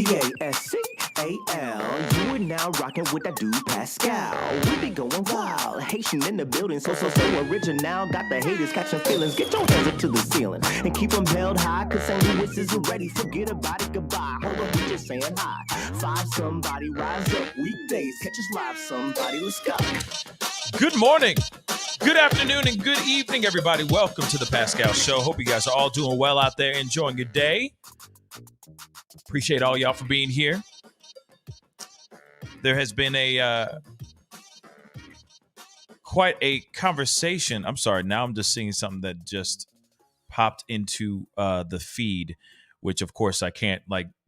Pascal. You are now rocking with that dude Pascal. We be going wild, Haitian in the building, so original. Got the haters catching feelings. Get your hands up to the ceiling and keep them held high, cause St. Louis isn't ready. Forget about it, goodbye. Hold on, we just saying hi. Five somebody, rise up weekdays. Catch us live, somebody, let's go. Good morning, good afternoon, and good evening, everybody. Welcome to the Pascal Show. Hope you guys are all doing well out there, enjoying your day. Appreciate all y'all for being here. There has been quite a conversation. I'm sorry, now I'm just seeing something that just popped into the feed, which of course I can't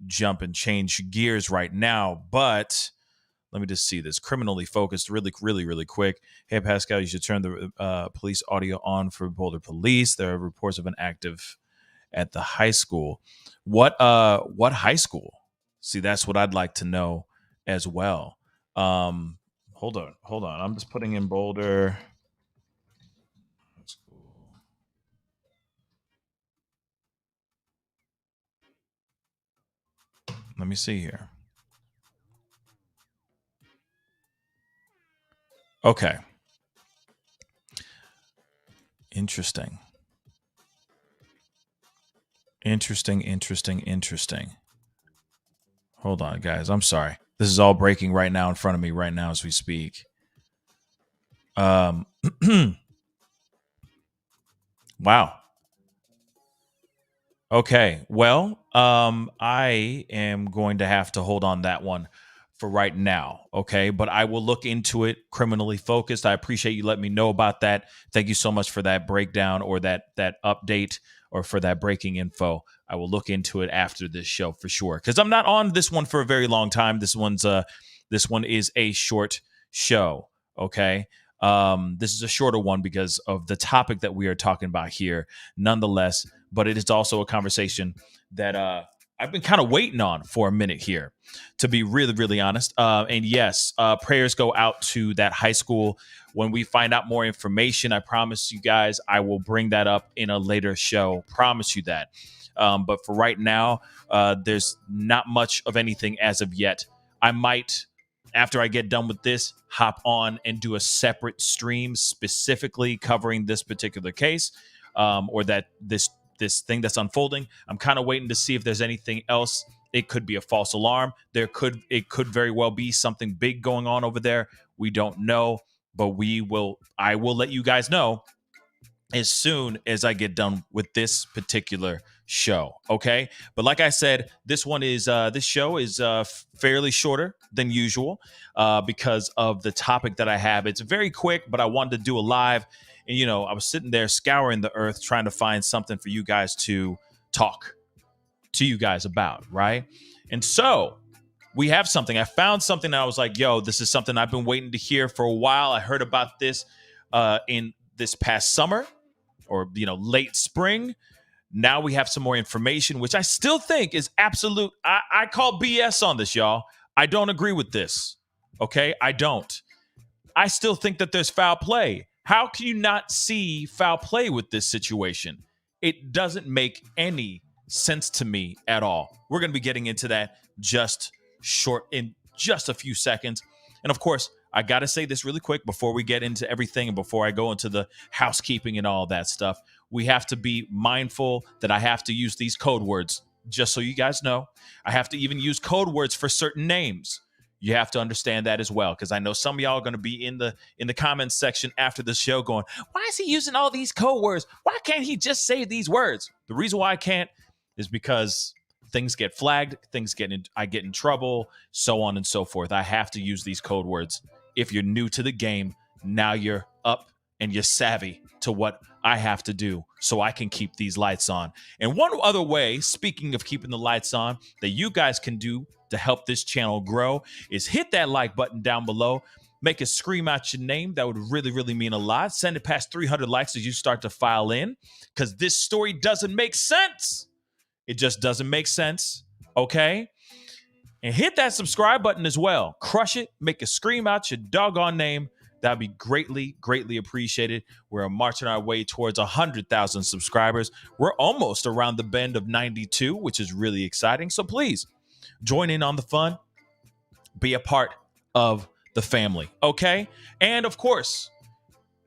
jump and change gears right now, but let me just see this. Criminally focused, really quick. Hey, Pascal, you should turn the police audio on for Boulder Police. There are reports of an active at the high school. What high school? See, that's what I'd like to know as well. Hold on. I'm just putting in Boulder. Let me see here. Okay. Interesting. Hold on, guys. I'm sorry. This is all breaking right now in front of me right now as we speak. Wow. Okay. Well, I am going to have to hold on that one for right now, okay? But I will look into it. Criminally focused. I appreciate you letting me know about that. Thank you so much for that breakdown or that update or for that breaking info. I will look into it after this show for sure, because I'm not on this one for a very long time. This one is a short show, okay? This is a shorter one because of the topic that we are talking about here, nonetheless. But it is also a conversation that I've been kind of waiting on for a minute here, to be really honest. And yes, prayers go out to that high school. When we find out more information, I promise you guys, I will bring that up in a later show. Promise you that. But for right now, there's not much of anything as of yet. I might, after I get done with this, hop on and do a separate stream specifically covering this particular case, or that this thing that's unfolding. I'm kind of waiting to see if there's anything else. It could be a false alarm. It could very well be something big going on over there. We don't know, but I will let you guys know as soon as I get done with this particular show. Okay. But like I said, this show is fairly shorter than usual because of the topic that I have. It's very quick, but I wanted to do a live. And, I was sitting there scouring the earth trying to find something for you guys to talk to you guys about, right? And so we have something. I found something that I was like, yo, this is something I've been waiting to hear for a while. I heard about this in this past summer or, late spring. Now we have some more information, which I still think is absolute. I call BS on this, y'all. I don't agree with this, okay? I don't. I still think that there's foul play. How can you not see foul play with this situation? It doesn't make any sense to me at all. We're going to be getting into that in just a few seconds. And of course, I got to say this really quick before we get into everything and before I go into the housekeeping and all that stuff. We have to be mindful that I have to use these code words, just so you guys know. I have to even use code words for certain names. You have to understand that as well, because I know some of y'all are going to be in the comments section after the show going, why is he using all these code words? Why can't he just say these words? The reason why I can't is because things get flagged, I get in trouble, so on and so forth. I have to use these code words. If you're new to the game, now you're up and you're savvy to what I have to do so I can keep these lights on. And one other way, speaking of keeping the lights on, that you guys can do to help this channel grow is hit that like button down below. Make it scream out your name. That would really mean a lot. Send it past 300 likes as you start to file in, because this story doesn't make sense. It just doesn't make sense, okay? And hit that subscribe button as well. Crush it. Make it scream out your doggone name. That'd be greatly appreciated. We're marching our way towards 100,000 subscribers. We're almost around the bend of 92, which is really exciting. So please join in on the fun, be a part of the family, okay? And of course,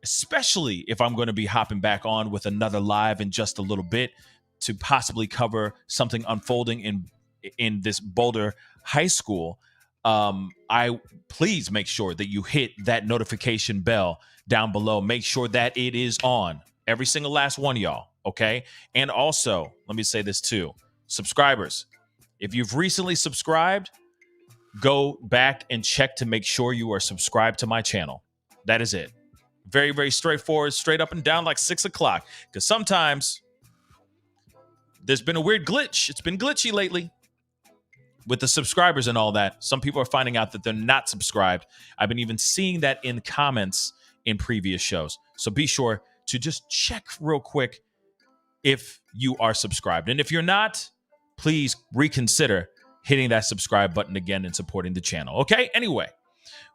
especially if I'm going to be hopping back on with another live in just a little bit to possibly cover something unfolding in this Boulder high school, I please make sure that you hit that notification bell down below. Make sure that it is on. Every single last one of y'all, okay? And also, let me say this too. Subscribers, if you've recently subscribed, go back and check to make sure you are subscribed to my channel. That is it. Very, very straightforward, straight up and down like 6 o'clock. Because sometimes there's been a weird glitch. It's been glitchy lately with the subscribers and all that. Some people are finding out that they're not subscribed. I've been even seeing that in comments in previous shows. So be sure to just check real quick if you are subscribed. And if you're not, please reconsider hitting that subscribe button again and supporting the channel. Okay? Anyway,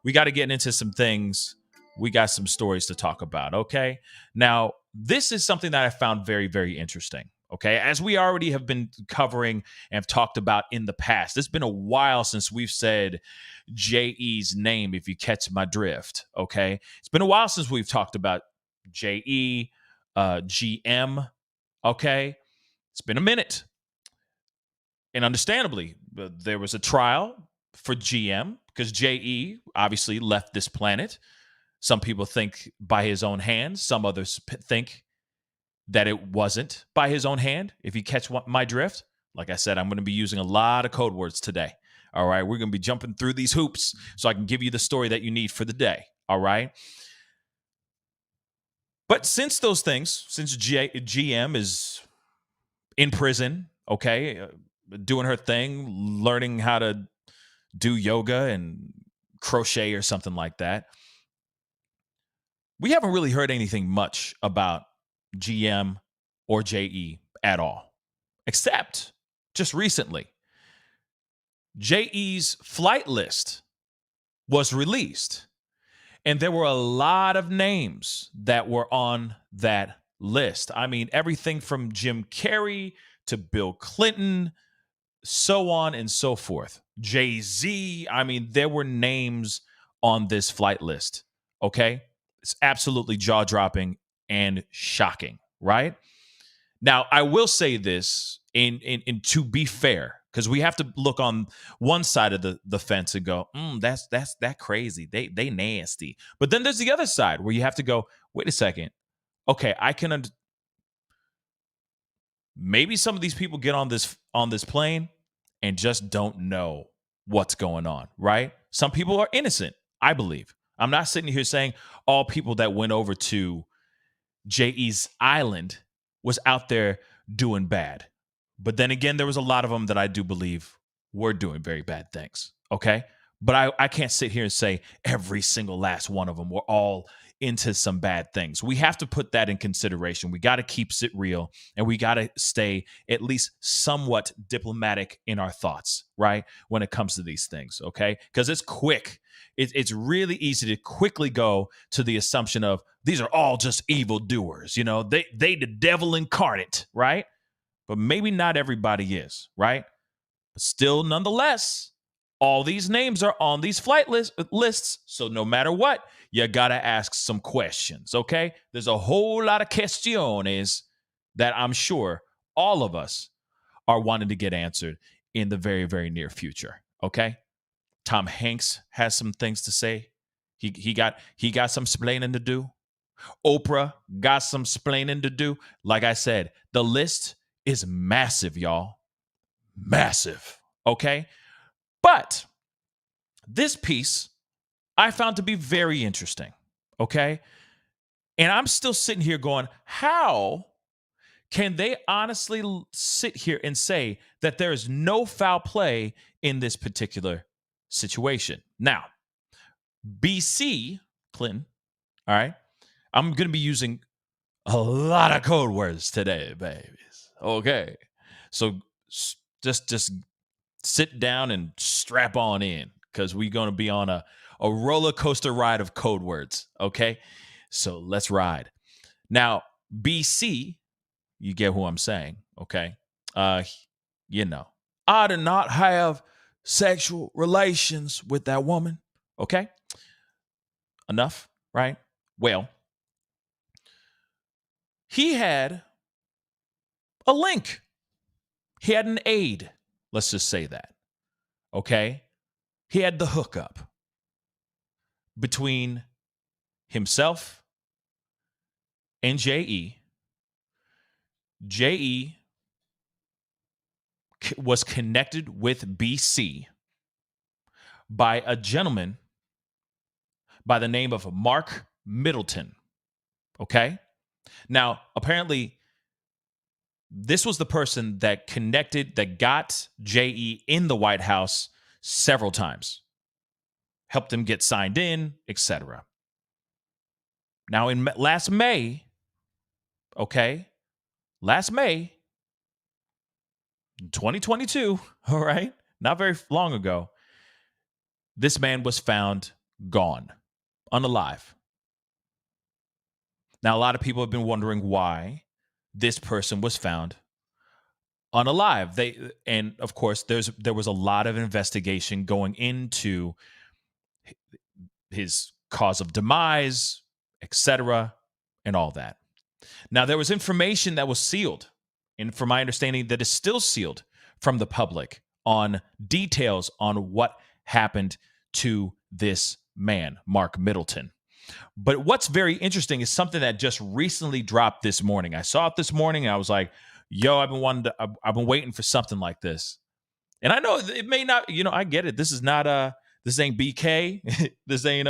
we got to get into some things. We got some stories to talk about, okay? Now, this is something that I found very, very interesting, okay? As we already have been covering and have talked about in the past, it's been a while since we've said J.E.'s name, if you catch my drift, okay? It's been a while since we've talked about J.E., G.M., okay? It's been a minute. And understandably, there was a trial for G.M. because J.E. obviously left this planet. Some people think by his own hand. Some others think that it wasn't by his own hand, if you catch my drift. Like I said, I'm going to be using a lot of code words today. All right, we're going to be jumping through these hoops so I can give you the story that you need for the day. All right. But since those things, since GM is in prison, okay, doing her thing, learning how to do yoga and crochet or something like that, we haven't really heard anything much about GM or JE at all, except just recently. JE's flight list was released, and there were a lot of names that were on that list. I mean, everything from Jim Carrey to Bill Clinton, so on and so forth. Jay-Z, I mean, there were names on this flight list, okay? It's absolutely jaw-dropping and shocking, right? Now, I will say this, in to be fair, because we have to look on one side of the fence and go, that's that crazy. They nasty. But then there's the other side where you have to go, wait a second. Okay, I can maybe some of these people get on this plane and just don't know what's going on, right? Some people are innocent, I believe. I'm not sitting here saying all people that went over to J.E.'s island was out there doing bad. But then again, there was a lot of them that I do believe were doing very bad things, okay? But I can't sit here and say every single last one of them were all into some bad things. We have to put that in consideration. We got to keep it real, and we got to stay at least somewhat diplomatic in our thoughts, right? When it comes to these things, okay? Because it's quick. It's really easy to quickly go to the assumption of these are all just evildoers. You know, they the devil incarnate, right? But maybe not everybody is, right? But still, nonetheless, all these names are on these flight lists. So no matter what, you got to ask some questions, okay? There's a whole lot of questiones that I'm sure all of us are wanting to get answered in the very, very near future, okay? Tom Hanks has some things to say. He got some splaining to do. Oprah got some splaining to do. Like I said, the list is massive, y'all. Massive, okay? But this piece I found to be very interesting, okay? And I'm still sitting here going, how can they honestly sit here and say that there is no foul play in this particular situation? Now, BC, Clinton, all right? I'm going to be using a lot of code words today, babies. Okay. So just sit down and strap on in, because we're going to be on a roller coaster ride of code words, okay? So let's ride. Now, BC, you get who I'm saying, okay? You know, I do not have sexual relations with that woman. Okay? Enough, right? Well, he had a link. He had an aide. Let's just say that. Okay? He had the hookup between himself and J.E. J.E. was connected with BC by a gentleman by the name of Mark Middleton. Okay? Now, apparently, this was the person that got J.E. in the White House several times, helped him get signed in, etc. Now, in last May, last May, 2022, all right, not very long ago, this man was found gone, unalive. Now, a lot of people have been wondering why this person was found unalive. And of course, there was a lot of investigation going into his cause of demise, etc., and all that. Now, there was information that was sealed, and from my understanding, that is still sealed from the public on details on what happened to this man, Mark Middleton. But what's very interesting is something that just recently dropped this morning. I saw it this morning, and I was like, "Yo, I've been waiting for something like this." And I know it may not, I get it. This is not this ain't BK. This ain't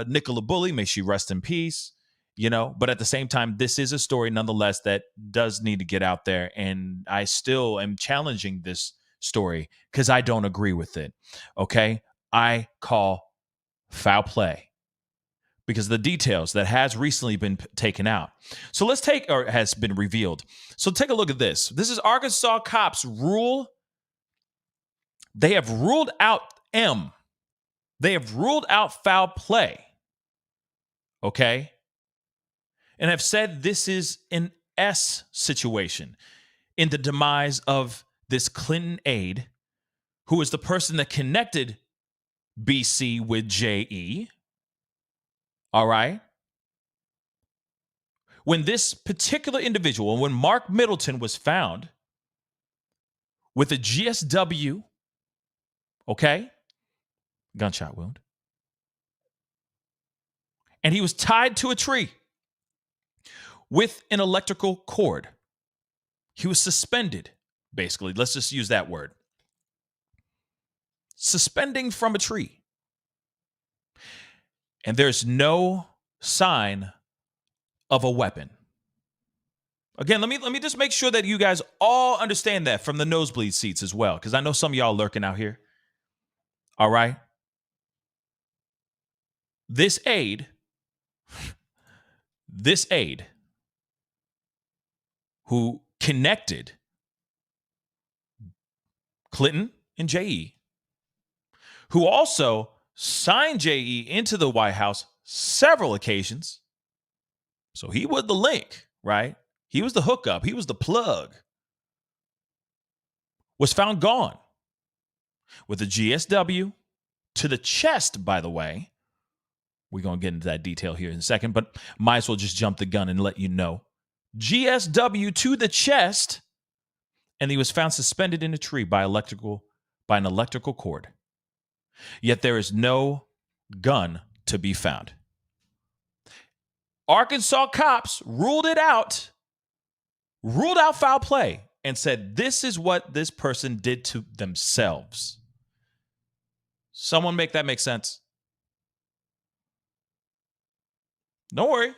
Nicola Bully. May she rest in peace. But at the same time, this is a story nonetheless that does need to get out there. And I still am challenging this story because I don't agree with it. Okay. I call foul play because of the details that has recently been taken out. So has been revealed. So take a look at this. This is Arkansas cops They have ruled out M. They have ruled out foul play. Okay. And have said this is an S situation in the demise of this Clinton aide, who is the person that connected BC with J.E. All right. When this particular individual, when Mark Middleton was found with a GSW, okay, gunshot wound, and he was tied to a tree with an electrical cord. He was suspended, basically. Let's just use that word. Suspending from a tree. And there's no sign of a weapon. Again, let me just make sure that you guys all understand that from the nosebleed seats as well, because I know some of y'all lurking out here. All right. This aide who connected Clinton and J.E., who also signed J.E. into the White House several occasions. So he was the link, right? He was the hookup. He was the plug. Was found gone with a GSW to the chest, by the way. We're going to get into that detail here in a second, but might as well just jump the gun and let you know. GSW to the chest, and he was found suspended in a tree by an electrical cord. Yet there is no gun to be found. Arkansas cops ruled out foul play and said this is what this person did to themselves. Someone make that make sense? Don't worry.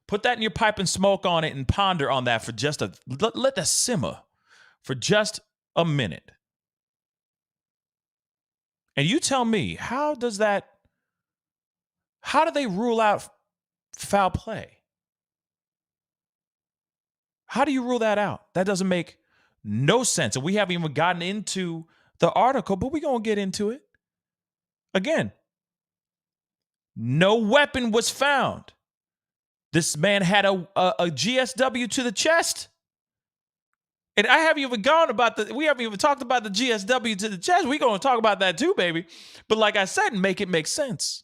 Put that in your pipe and smoke on it and ponder on that for let that simmer for just a minute. And you tell me, how do they rule out foul play? How do you rule that out? That doesn't make no sense. And we haven't even gotten into the article, but we're going to get into it. Again, no weapon was found. This man had a GSW to the chest. And I haven't even we haven't even talked about the GSW to the chest. We're going to talk about that too, baby. But like I said, make it make sense.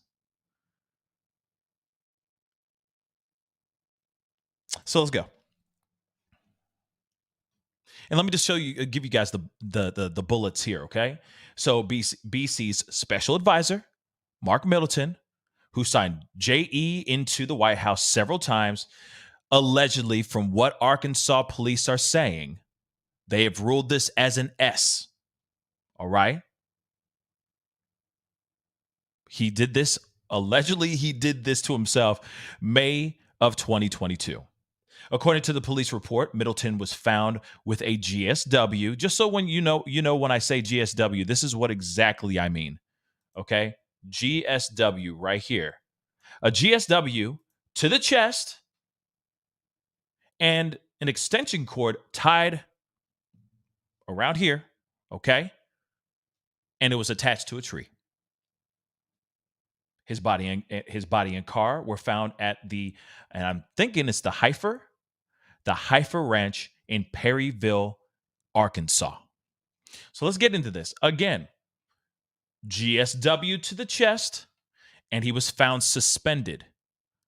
So let's go. And let me just give you guys the bullets here, okay? So BC's special advisor, Mark Middleton, who signed JE into the White House several times, allegedly, from what Arkansas police are saying, they have ruled this as an S. All right? He did this, allegedly, he did this to himself May of 2022. According to the police report, Middleton was found with a GSW. Just so when you know when I say GSW, this is what exactly I mean. Okay? GSW right here. A GSW to the chest and an extension cord tied around here, okay? And it was attached to a tree. His body and car were found at and I'm thinking it's the Heifer Ranch in Perryville, Arkansas. So let's get into this. Again, GSW to the chest, and he was found suspended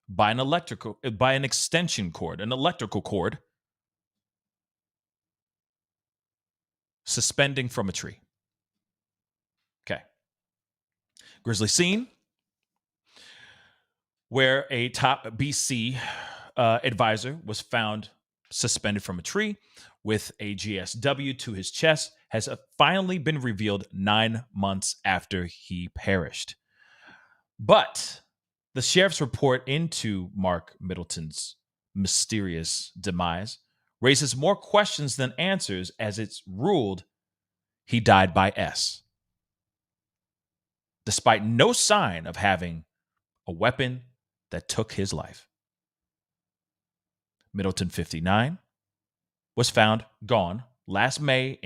by an extension cord, an electrical cord, suspending from a tree. Okay. Grisly scene where a top BC advisor was found suspended from a tree with a GSW to his chest has finally been revealed 9 months after he perished. But the sheriff's report into Mark Middleton's mysterious demise raises more questions than answers, as it's ruled he died by S, despite no sign of having a weapon that took his life. Middleton, 59, was found gone last May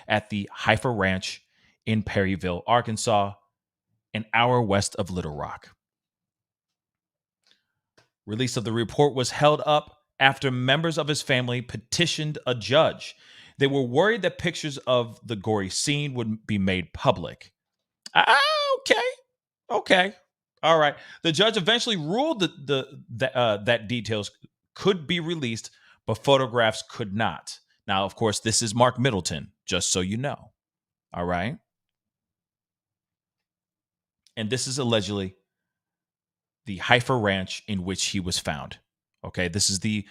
at the Heifer Ranch in Perryville, Arkansas, an hour west of Little Rock. Release of the report was held up after members of his family petitioned a judge. They were worried that pictures of the gory scene would be made public. Okay. All right. The judge eventually ruled that details could be released, but photographs could not. Now, of course, this is Mark Middleton, just so you know. All right. And this is allegedly the Heifer Ranch in which he was found. Okay. This is the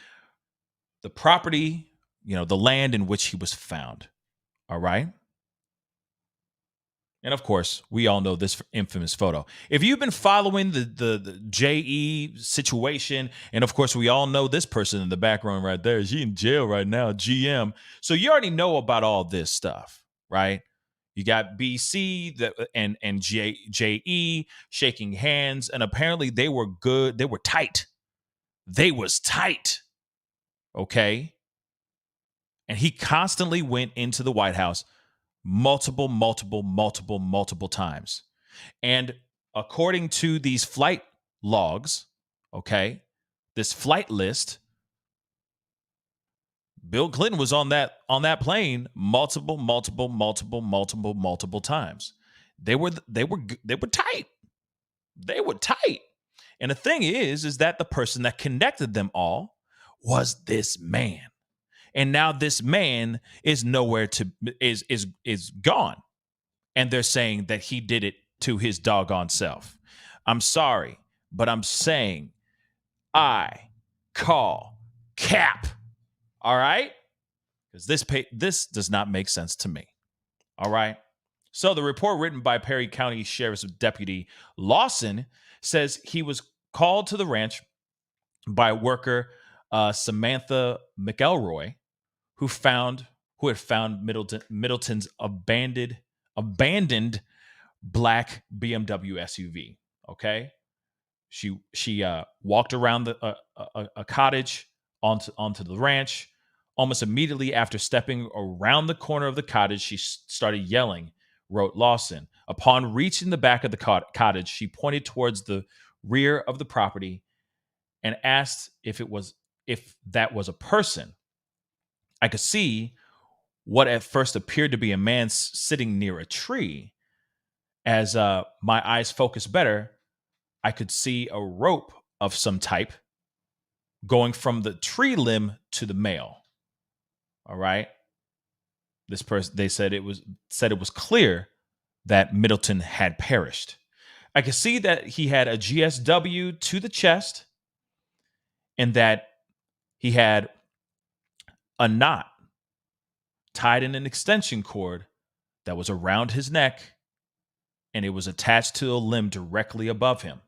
property, the land in which he was found. All right. And of course, we all know this infamous photo. If you've been following the JE situation, and of course, we all know this person in the background right there. She in jail right now, GM. So you already know about all this stuff, right? You got BC and JE shaking hands, and apparently they were good. They were tight. They was tight. Okay. And he constantly went into the White House multiple times. And according to these flight logs, okay, this flight list, Bill Clinton was on that plane multiple times. They were tight. They were tight. And the thing is that the person that connected them all was this man. And now this man is is gone. And they're saying that he did it to his doggone self. I'm sorry, but I'm saying I call cap. All right? Because this does not make sense to me. All right? So the report written by Perry County Sheriff's Deputy Lawson says he was called to the ranch by worker Samantha McElroy, who had found Middleton's abandoned black BMW SUV. Okay, she walked around a cottage onto the ranch. Almost immediately after stepping around the corner of the cottage, she started yelling, wrote Lawson. Upon reaching the back of the cottage, she pointed towards the rear of the property and asked if that was a person. I could see what at first appeared to be a man sitting near a tree. As my eyes focused better, I could see a rope of some type going from the tree limb to the male. All right. This person, they said it was clear that Middleton had perished. I could see that he had a GSW to the chest and that he had a knot tied in an extension cord that was around his neck, and it was attached to a limb directly above him.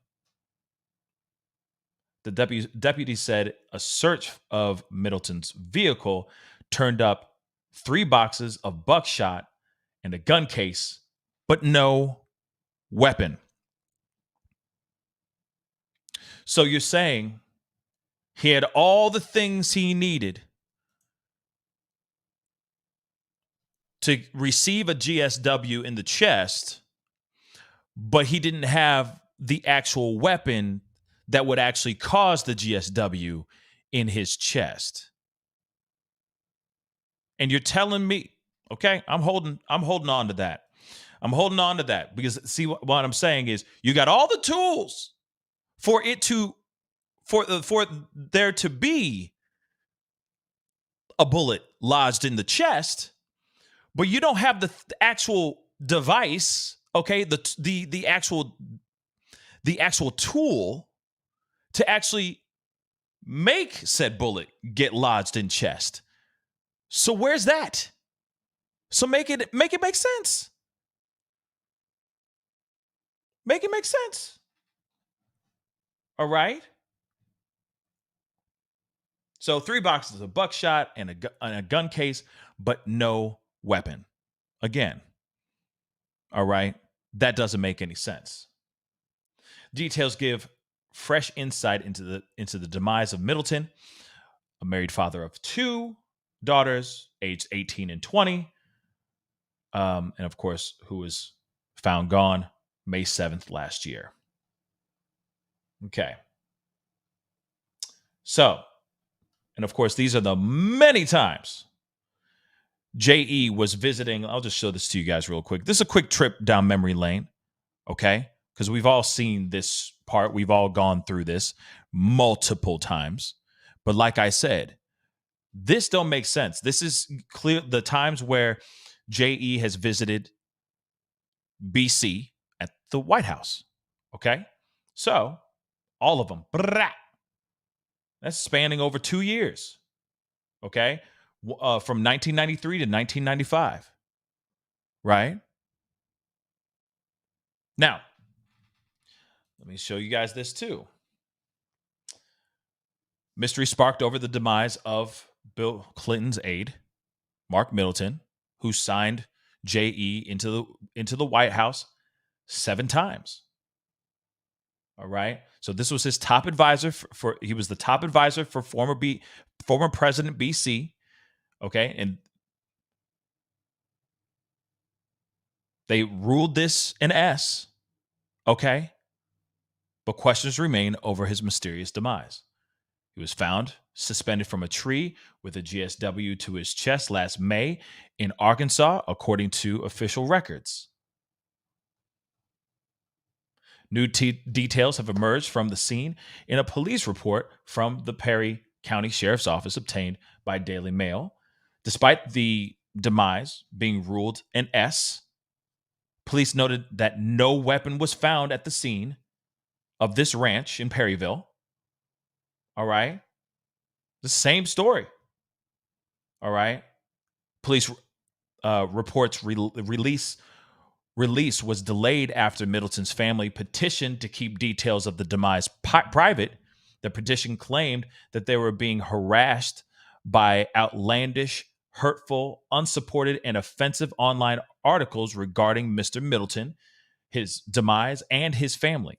The deputy said a search of Middleton's vehicle turned up 3 boxes of buckshot and a gun case, but no weapon. So you're saying he had all the things he needed to receive a GSW in the chest, but he didn't have the actual weapon that would actually cause the GSW in his chest. And you're telling me, okay, I'm holding on to that. I'm holding on to that because see what I'm saying is you got all the tools for there to be a bullet lodged in the chest, but you don't have the actual device, okay? The actual tool to actually make said bullet get lodged in chest. So where's that? So make it make sense. Make it make sense. All right. So 3 boxes of buckshot and a gun case, but no weapon. Again. All right. That doesn't make any sense. Details give fresh insight into the demise of Middleton, a married father of 2 daughters, aged 18 and 20, and of course, who was found gone May 7th last year. Okay. So, and of course, these are the many times J.E. was visiting. I'll just show this to you guys real quick. This is a quick trip down memory lane, okay? Because we've all seen this part. We've all gone through this multiple times. But like I said, this don't make sense. This is clear the times where J.E. has visited BC at the White House. Okay? So, all of them. That's spanning over 2 years. Okay? From 1993 to 1995. Right? Now, let me show you guys this too. Mystery sparked over the demise of Bill Clinton's aide, Mark Middleton, who signed J.E. into the White House 7 times. All right. So this was his top advisor he was the top advisor for former President BC. Okay. And they ruled this an S. Okay. But questions remain over his mysterious demise. He was found suspended from a tree with a GSW to his chest last May in Arkansas, according to official records. New details have emerged from the scene in a police report from the Perry County Sheriff's Office obtained by Daily Mail. Despite the demise being ruled an S, police noted that no weapon was found at the scene of this ranch in Perryville. All right. The same story. All right. Police reports release was delayed after Middleton's family petitioned to keep details of the demise private. The petition claimed that they were being harassed by outlandish, hurtful, unsupported, and offensive online articles regarding Mr. Middleton, his demise, and his family.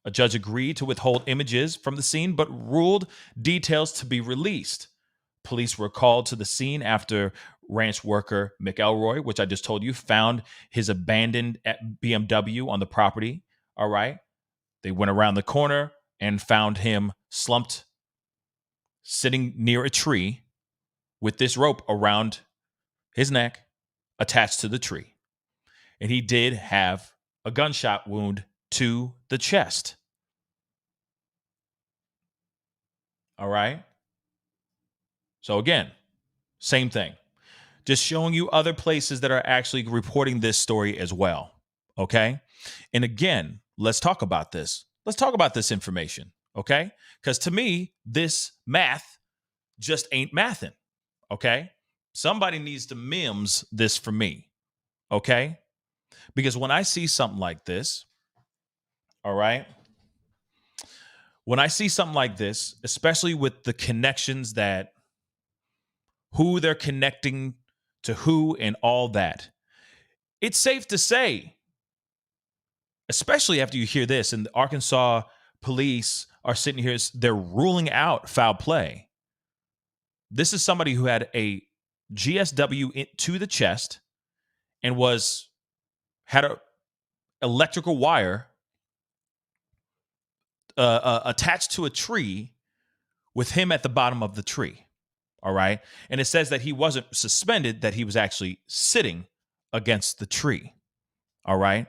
A judge agreed to withhold images from the scene, but ruled details to be released. Police were called to the scene after ranch worker McElroy, which I just told you, found his abandoned BMW on the property. All right. They went around the corner and found him slumped sitting near a tree with this rope around his neck attached to the tree. And he did have a gunshot wound to the chest. All right. So again, same thing. Just showing you other places that are actually reporting this story as well. Okay. And again, let's talk about this. Let's talk about this information. Okay. Because to me, this math just ain't mathing. Okay. Somebody needs to mims this for me. Okay. Because when I see something like this, all right, when I see something like this, especially with the connections that who they're connecting to who and all that, it's safe to say, especially after you hear this, and the Arkansas police are sitting here, they're ruling out foul play. This is somebody who had a GSW to the chest and had a electrical wire attached to a tree with him at the bottom of the tree. All right. And it says that he wasn't suspended, that he was actually sitting against the tree. All right.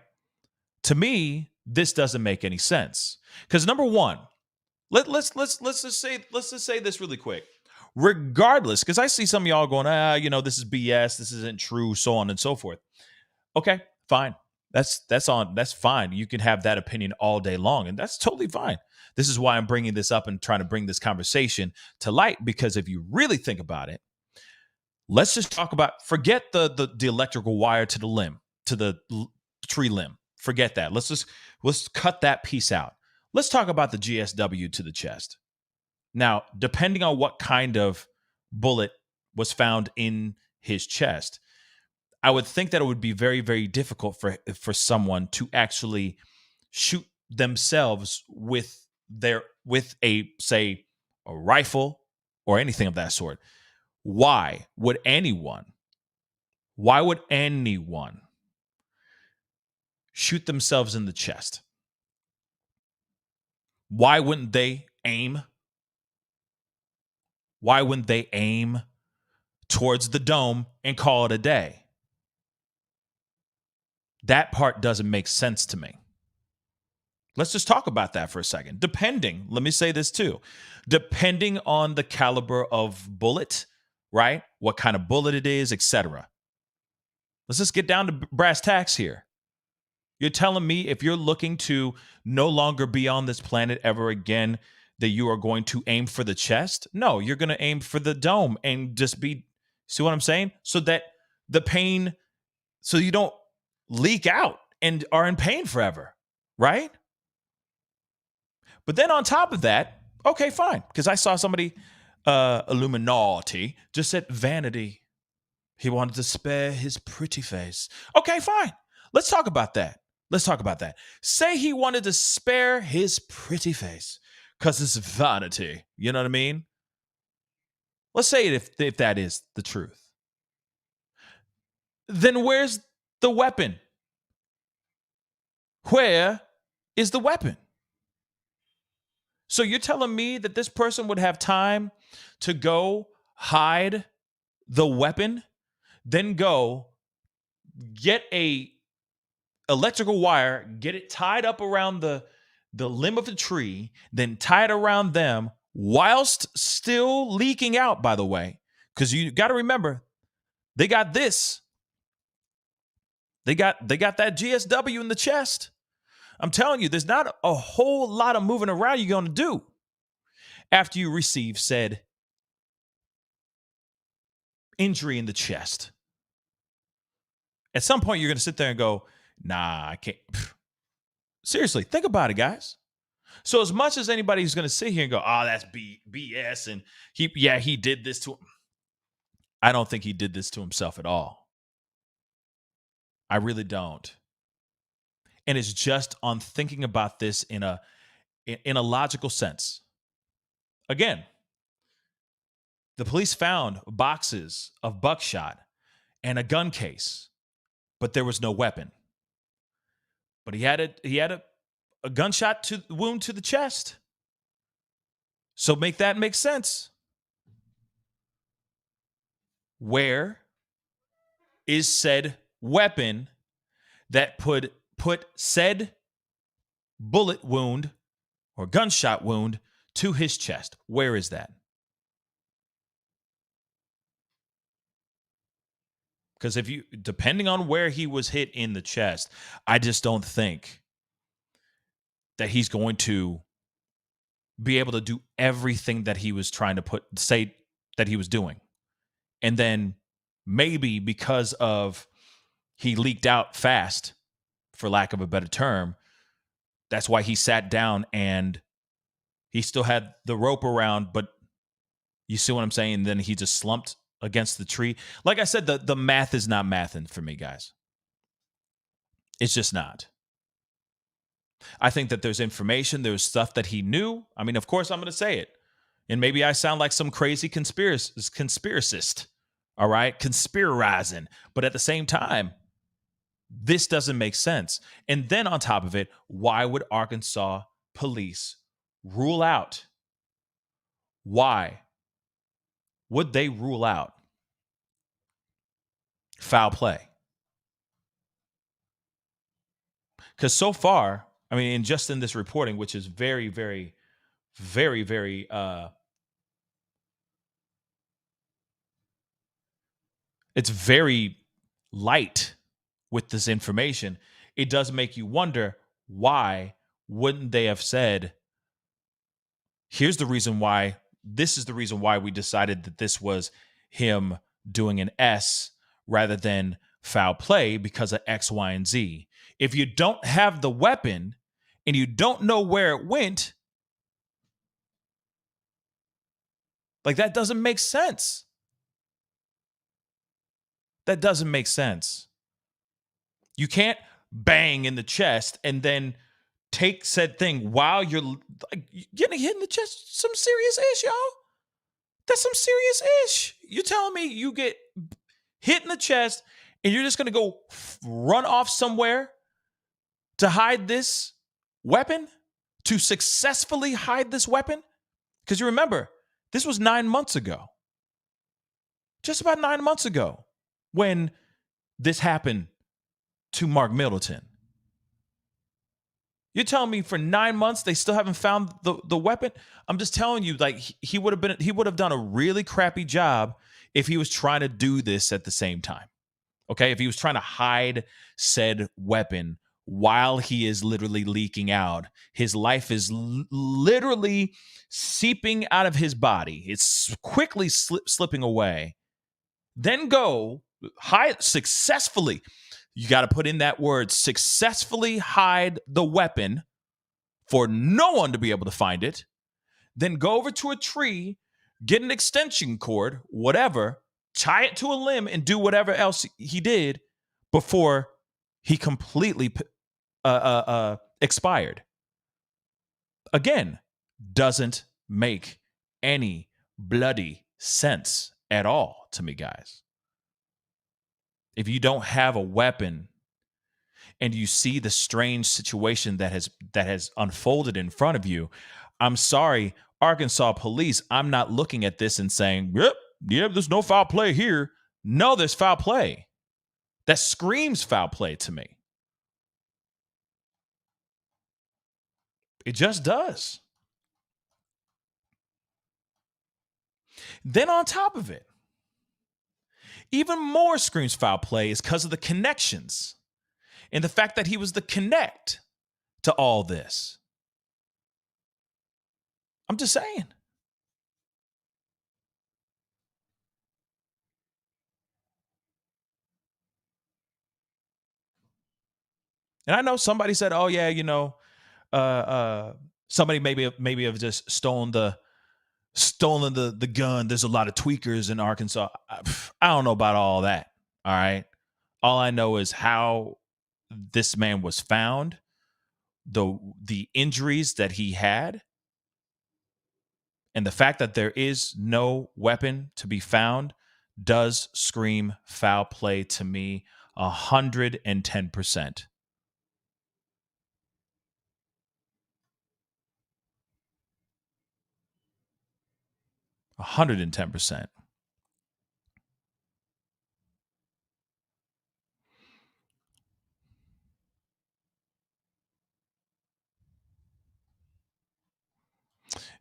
To me, this doesn't make any sense. Because number one, let's just say this really quick. Regardless, because I see some of y'all going, this is BS, this isn't true, so on and so forth. Okay, fine. That's fine. You can have that opinion all day long, and that's totally fine. This is why I'm bringing this up and trying to bring this conversation to light, because if you really think about it, let's just talk about, forget the electrical wire to the limb, to the tree limb. Forget that. Let's cut that piece out. Let's talk about the GSW to the chest. Now, depending on what kind of bullet was found in his chest, I would think that it would be very, very difficult for someone to actually shoot themselves with a rifle or anything of that sort. Why would anyone shoot themselves in the chest? Why wouldn't they aim? Why wouldn't they aim towards the dome and call it a day? That part doesn't make sense to me. Let's just talk about that for a second. Let me say this too, depending on the caliber of bullet, right? What kind of bullet it is, etc. Let's just get down to brass tacks here. You're telling me if you're looking to no longer be on this planet ever again, that you are going to aim for the chest? No, you're going to aim for the dome and just see what I'm saying? So that the pain, so you don't leak out and are in pain forever, right? But then on top of that, okay, fine. Because I saw somebody, Illuminati, just said vanity. He wanted to spare his pretty face. Okay, fine. Let's talk about that. Say he wanted to spare his pretty face because it's vanity. You know what I mean? Let's say it if that is the truth. Then where's the weapon? Where is the weapon? So you're telling me that this person would have time to go hide the weapon, then go get a electrical wire, get it tied up around the limb of the tree, then tie it around them whilst still leaking out, by the way, because you got to remember, they got this. They got that GSW in the chest. I'm telling you, there's not a whole lot of moving around you're going to do after you receive said injury in the chest. At some point, you're going to sit there and go, nah, I can't. Seriously, think about it, guys. So as much as anybody's going to sit here and go, oh, that's BS, and he did this to him. I don't think he did this to himself at all. I really don't. And it's just on thinking about this in a logical sense. Again, the police found boxes of buckshot and a gun case, but there was no weapon. But he had a gunshot wound to the chest. So make that make sense. Where is said weapon that put said bullet wound or gunshot wound to his chest? Where is that? Because if you, depending on where he was hit in the chest, I just don't think that he's going to be able to do everything that he was trying to say that he was doing. And then maybe because of he leaked out fast, for lack of a better term, that's why he sat down and he still had the rope around, but you see what I'm saying? And then he just slumped against the tree. Like I said, the math is not mathing for me, guys. It's just not. I think that there's information, there's stuff that he knew. I mean, of course, I'm going to say it. And maybe I sound like some crazy conspiracist, all right? Conspirizing. But at the same time, this doesn't make sense. And then on top of it, why would Arkansas police rule out? Why would they rule out foul play? Because so far, I mean, and just in this reporting, which is very, very, very, very, it's very light with this information. It does make you wonder, why wouldn't they have said, here's the reason why, this is the reason why we decided that this was him doing an S rather than foul play because of X, Y, and Z. If you don't have the weapon and you don't know where it went, like, that doesn't make sense. That doesn't make sense. You can't bang in the chest and then take said thing while you're like getting hit in the chest. Some serious ish, y'all. That's some serious ish. You telling me you get hit in the chest and you're just going to go run off somewhere to hide this weapon? To successfully hide this weapon? Because you remember, this was 9 months ago. Just about 9 months ago when this happened to Mark Middleton. You're telling me for 9 months they still haven't found the weapon? I'm just telling you, like, he would have done a really crappy job if he was trying to do this at the same time. Okay, if he was trying to hide said weapon while he is literally leaking out, his life is literally seeping out of his body. It's quickly slipping away. Then go hide successfully. You got to put in that word, successfully hide the weapon for no one to be able to find it. Then go over to a tree, get an extension cord, whatever, tie it to a limb and do whatever else he did before he completely expired. Again, doesn't make any bloody sense at all to me, guys. If you don't have a weapon and you see the strange situation that has unfolded in front of you, I'm sorry, Arkansas police, I'm not looking at this and saying, yep, there's no foul play here. No, there's foul play. That screams foul play to me. It just does. Then on top of it, even more screams foul play is because of the connections and the fact that he was the connect to all this. I'm just saying. And I know somebody said, "Oh yeah, somebody maybe have just stolen the gun. There's a lot of tweakers in Arkansas." I don't know about all that. All right. All I know is how this man was found, the injuries that he had, and the fact that there is no weapon to be found does scream foul play to me 110%. 110%.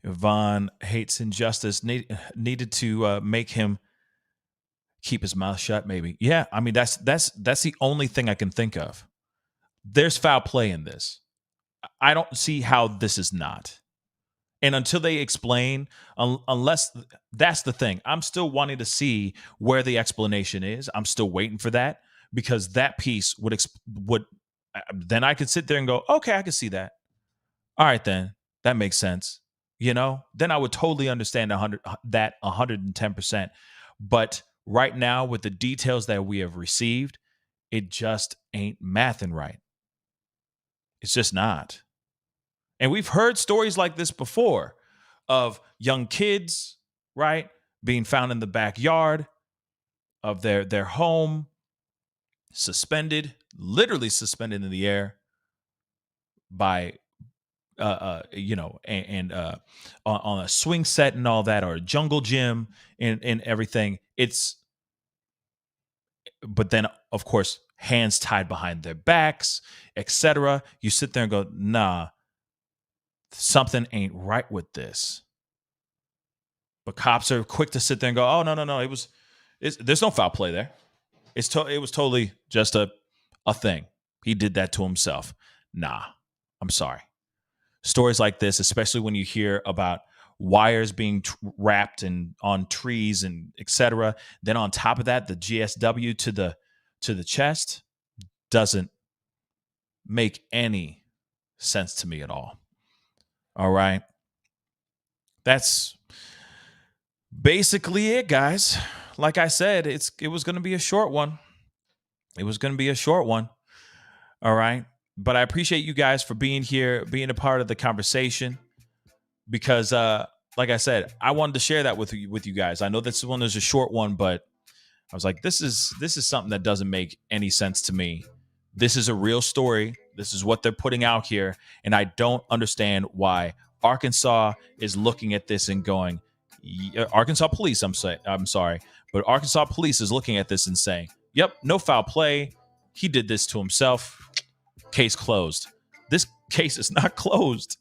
Yvonne hates injustice. Needed to make him keep his mouth shut. Maybe. Yeah. I mean, that's the only thing I can think of. There's foul play in this. I don't see how this is not. And until they explain, unless that's the thing, I'm still wanting to see where the explanation is. I'm still waiting for that because that piece would then I could sit there and go, okay, I can see that. All right, then that makes sense. Then I would totally understand 110%. But right now, with the details that we have received, it just ain't mathing right. It's just not. And we've heard stories like this before of young kids, right, being found in the backyard of their home, literally suspended in the air by, and on a swing set and all that, or a jungle gym and everything. But then, of course, hands tied behind their backs, etc. You sit there and go, nah, something ain't right with this. But cops are quick to sit there and go, oh, no. There's no foul play there. It was totally just a thing. He did that to himself. Nah, I'm sorry. Stories like this, especially when you hear about wires being wrapped on trees and etc. Then on top of that, the GSW to the chest doesn't make any sense to me at all. All right. That's basically it, guys. Like I said, it was going to be a short one. All right. But I appreciate you guys for being here, being a part of the conversation, because like I said, I wanted to share that with you guys. I know this one is a short one, but I was like, this is something that doesn't make any sense to me. This is a real story. This is what they're putting out here, and I don't understand why Arkansas is looking at this and going, Arkansas police, I'm sorry, but Arkansas police is looking at this and saying, yep, no foul play. He did this to himself. Case closed. This case is not closed.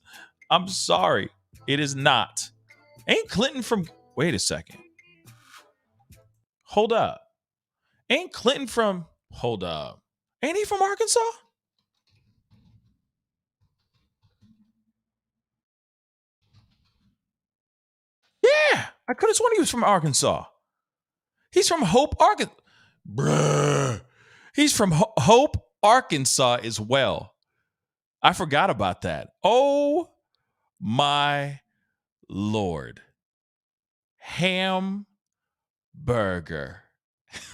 I'm sorry. It is not. Ain't Clinton from... Wait a second. Hold up. Ain't Clinton from... Hold up. Ain't he from Arkansas? Yeah. I could have sworn he was from Arkansas. He's from Hope, Arkansas. Bruh. He's from Hope, Arkansas as well. I forgot about that. Oh, my Lord. Hamburger.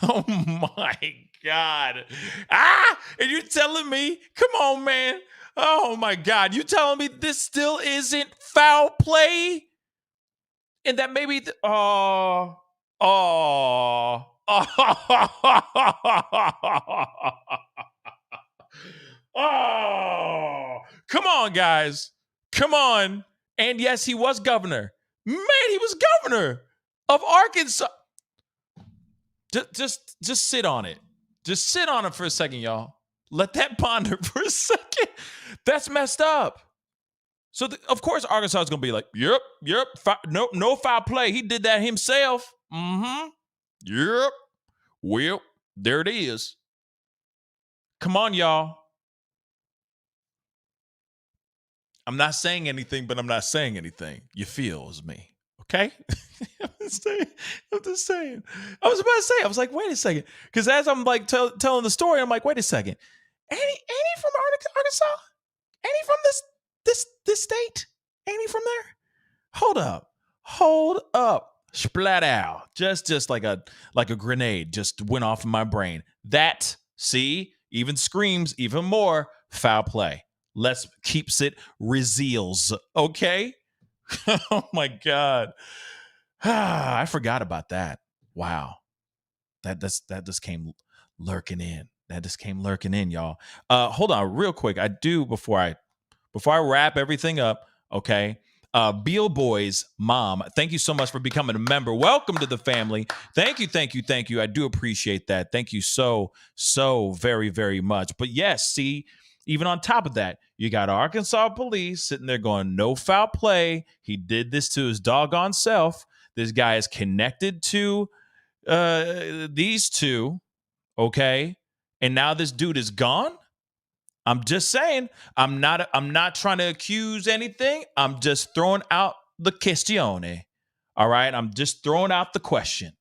Oh, my God. And you're telling me, come on, man. Oh, my God. You telling me this still isn't foul play? And that maybe, oh. Oh, come on, guys. Come on. And yes, he was governor. Man, he was governor of Arkansas. Just sit on it. Just sit on it for a second, y'all. Let that ponder for a second. That's messed up. So, of course, Arkansas is going to be like, yep, no foul play. He did that himself. Mm-hmm. Yep. Well, there it is. Come on, y'all. I'm not saying anything, but I'm not saying anything. You feels me. Okay? I'm just saying. I was about to say, I was like, wait a second. Because as I'm like telling the story, I'm like, wait a second. Ain't he from Arkansas? Ain't he from this state? Ain't he from there? Hold up. Splat out. Just like a grenade just went off in my brain. That, see, even screams even more foul play. Let's keeps it reseals, okay? Oh my God. I forgot about that. Wow. That just came lurking in. That just came lurking in, y'all. Hold on real quick. I do before I wrap everything up, okay? Beal Boy's mom, thank you so much for becoming a member. Welcome to the family. Thank you. I do appreciate that. Thank you so very, very much. But yes, see, Even on top of that, you got Arkansas police sitting there going, no foul play. He did this to his doggone self. This guy is connected to these two, okay? And now this dude is gone. I'm just saying, I'm not trying to accuse anything. I'm just throwing out the questione. All right. I'm just throwing out the question.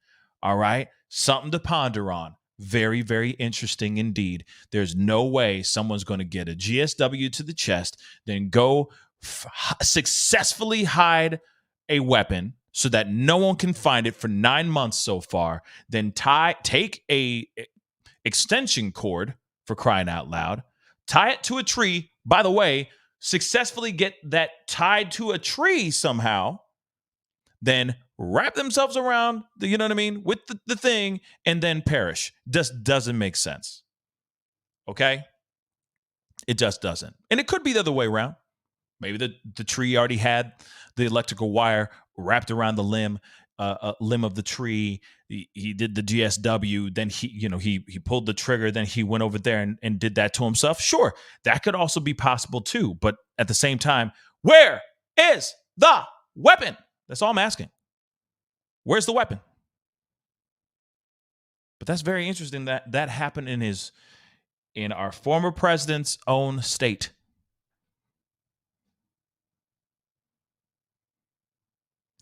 All right. Something to ponder on. Very, very interesting indeed. There's no way someone's going to get a GSW to the chest, then go successfully hide a weapon so that no one can find it for 9 months so far, then take a extension cord, for crying out loud, tie it to a tree. By the way, successfully get that tied to a tree somehow, then wrap themselves around the, you know what I mean, with the thing, and then perish. Just doesn't make sense. Okay? It just doesn't. And it could be the other way around. Maybe the tree already had the electrical wire wrapped around the limb of the tree. He did the GSW, then he pulled the trigger, then he went over there and did that to himself. Sure, that could also be possible too. But at the same time, where is the weapon? That's all I'm asking. Where's the weapon? But that's very interesting that happened in our former president's own state.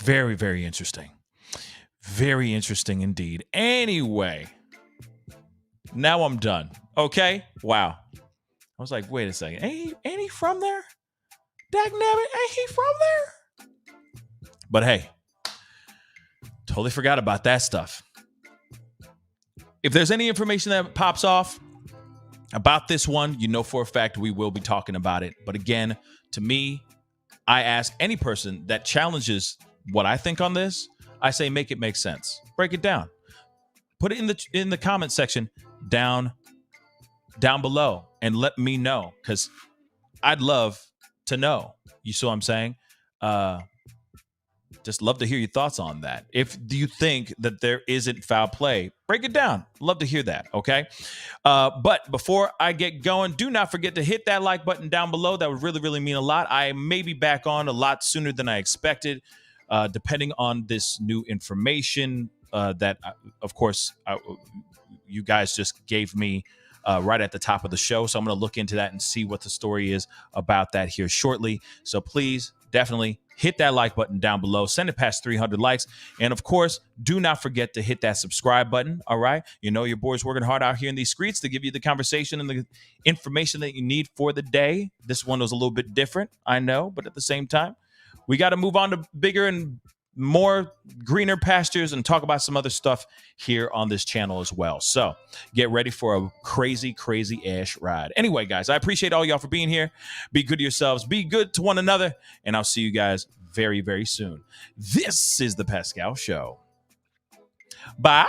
Very, very interesting. Very interesting indeed. Anyway, now I'm done. Okay? Wow. I was like, wait a second. Ain't he from there? Dagnabbit, ain't he from there? But hey, totally forgot about that stuff. If there's any information that pops off about this one, you know for a fact we will be talking about it. But again, to me, I ask any person that challenges what I think on this, I say make it make sense. Break it down. Put it in the comment section down below and let me know, because I'd love to know. You see what I'm saying? Just love to hear your thoughts on that. If do you think that there isn't foul play, break it down. Love to hear that, okay? But before I get going, do not forget to hit that like button down below. That would really, really mean a lot. I may be back on a lot sooner than I expected, depending on this new information that, of course, you guys just gave me right at the top of the show. So I'm going to look into that and see what the story is about that here shortly. So please, definitely hit that like button down below. Send it past 300 likes. And of course, do not forget to hit that subscribe button. All right. You know, your boy's working hard out here in these streets to give you the conversation and the information that you need for the day. This one was a little bit different, I know, but at the same time, we got to move on to bigger and more greener pastures and talk about some other stuff here on this channel as well. So get ready for a crazy, crazy ash ride. Anyway, guys, I appreciate all y'all for being here. Be good to yourselves. Be good to one another. And I'll see you guys very, very soon. This is the Pascal Show. Bye.